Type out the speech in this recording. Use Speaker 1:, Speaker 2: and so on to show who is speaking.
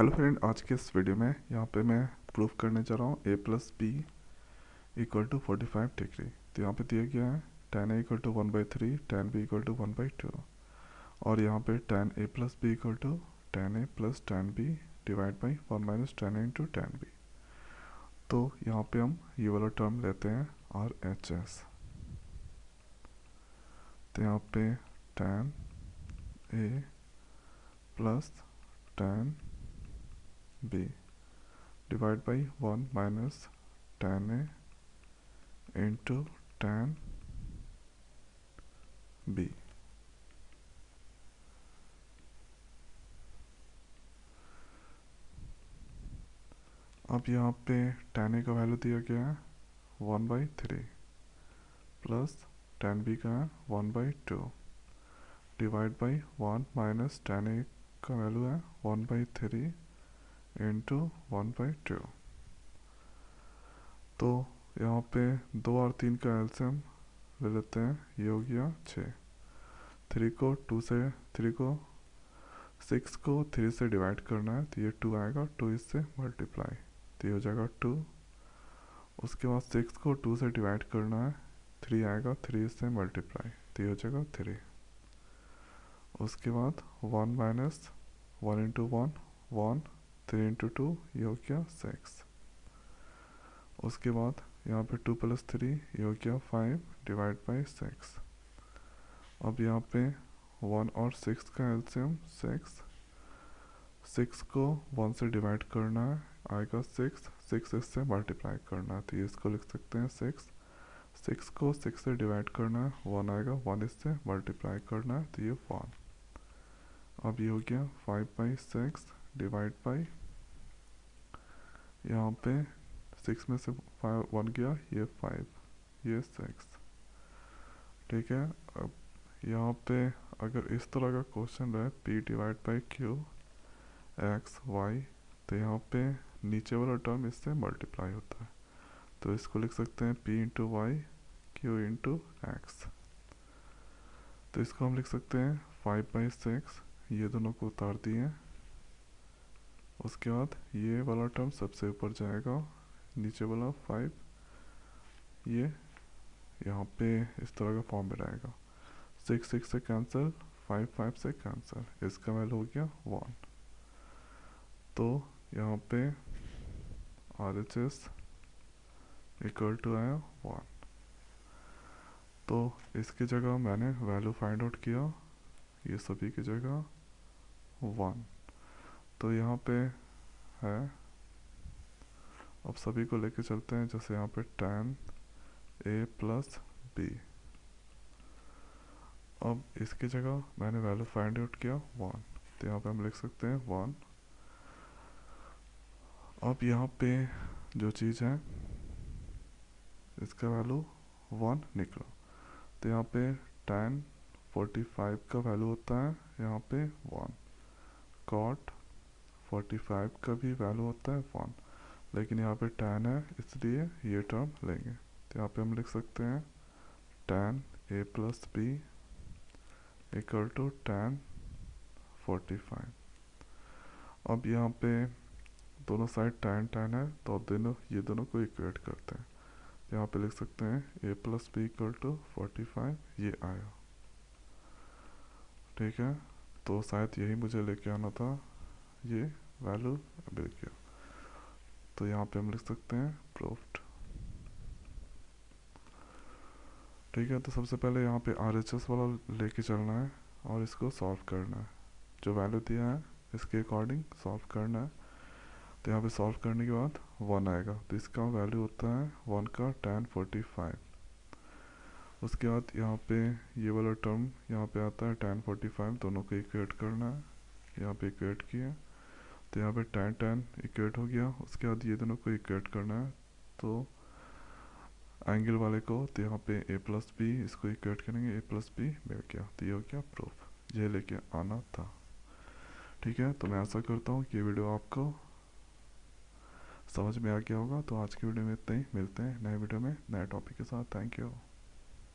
Speaker 1: Hello friend, आज के इस वीडियो में यहाँ पे मैं प्रूफ करने जा रहा हूँ a plus B equal to 45 degree. तो यहाँ पे दिया गया है tan a equal to 1/3, tan b equal to 1/2 और यहाँ पे tan a plus B equal to tan a plus tan b divide by 1 minus tan a into tan b। तो यहाँ पे हम ये वाला टर्म लेते हैं RHS। तो यहाँ पे tan a plus tan b divide by 1 minus tan a into tan b। अब यहाँ पे tan a का वैल्यू दिया गया है 1/3 प्लस tan b का है 1/2 divide by 1 minus tan a का वैल्यू है 1/3 इंटू 1/2। तो यहाँ पे 2 और 3 का एलसीएम ले लेते हैं, ये हो गया 6। 6 को 3 से डिवाइड करना है तो ये 2 आएगा, 2 इससे मल्टीप्लाई तो ये हो जाएगा 2। उसके बाद 6 को 2 से डिवाइड करना है, 3 आएगा, 3 इससे मल्टीप्लाई तो ये हो जाएगा 3। उसके बाद 1 माइनस 1 इंटू 1 1, 3 इंटू 2 ये हो गया 6। उसके बाद यहाँ पे 2 प्लस 3 ये हो गया 5 डिवाइड बाई 6। अब यहाँ पे 1 और 6 का एलसीएम 6 को 1 से डिवाइड करना है, आएगा 6 इससे मल्टीप्लाई करना है तो ये इसको लिख सकते हैं 6 को 6 से डिवाइड करना है, 1 आएगा, 1 इससे मल्टीप्लाई करना है तो ये 1। अब ये हो गया 5/6 डिवाइड बाई, यहाँ पे 6 में से 1 गया, ये 5, ये 6। ठीक है। अब यहाँ पे अगर इस तरह का क्वेश्चन रहे p divide by q x y, तो यहाँ पे नीचे वाला टर्म इससे मल्टीप्लाई होता है तो इसको लिख सकते हैं p into Y q into X. तो इसको हम लिख सकते हैं 5/6, ये दोनों को उतार दिए। उसके बाद ये वाला टर्म सबसे ऊपर जाएगा, नीचे वाला 5 ये यहाँ पे इस तरह का फॉर्म में रहेगा। 6 से कैंसिल, 5 से कैंसिल, इसका वैल्यू हो गया 1। तो यहाँ पे RHS इक्वल टू आया 1। तो इसकी जगह मैंने वैल्यू फाइंड आउट किया, ये सभी की जगह 1। तो यहाँ पे है, अब सभी को लेके चलते हैं, जैसे यहाँ पे tan a प्लस b। अब इसकी जगह मैंने वैल्यू फाइंड आउट किया 1 तो यहाँ पे हम लिख सकते हैं 1। अब यहाँ पे जो चीज़ है इसका वैल्यू 1 निकला तो यहाँ पे tan 45 का वैल्यू होता है यहाँ पे 1, cot 45 का भी वैल्यू होता है 1, लेकिन यहाँ पे tan है इसलिए ये टर्म लेंगे तो यहाँ पे हम लिख सकते हैं tan a plus B equal to tan 45। अब यहाँ पे दोनों साइड tan है तो ये दोनों को इक्वेट करते हैं, यहाँ पे लिख सकते हैं a plus B equal to 45, ये आया। ठीक है, तो शायद यही मुझे लेके आना था, ये वैल्यू मिल गया तो यहाँ पे हम लिख सकते हैं प्रूफ्ड। ठीक है, तो सबसे पहले यहाँ पे RHS वाला लेके चलना है और इसको सॉल्व करना है, जो वैल्यू दिया है इसके अकॉर्डिंग सॉल्व करना है। तो यहाँ पे सॉल्व करने के बाद 1 आएगा तो इसका वैल्यू होता है 1 का tan 45। उसके बाद यहाँ पे ये वाला टर्म यहाँ पे आता है tan 45, दोनों को इक्वेट करना है, यहाँ पे इक्वेट किया तो यहाँ पे tan इक्वेट हो गया। उसके बाद ये दोनों को इक्वेट करना है तो एंगल वाले को, तो यहाँ पे a प्लस बी, इसको इक्वेट करेंगे, a प्लस बी मिल गया तो ये हो गया प्रूफ, ये लेके आना था। ठीक है, तो मैं आशा करता हूँ कि ये वीडियो आपको समझ में आ गया होगा। तो आज की वीडियो में इतना ही, मिलते हैं नए वीडियो में नए टॉपिक के साथ। Thank you.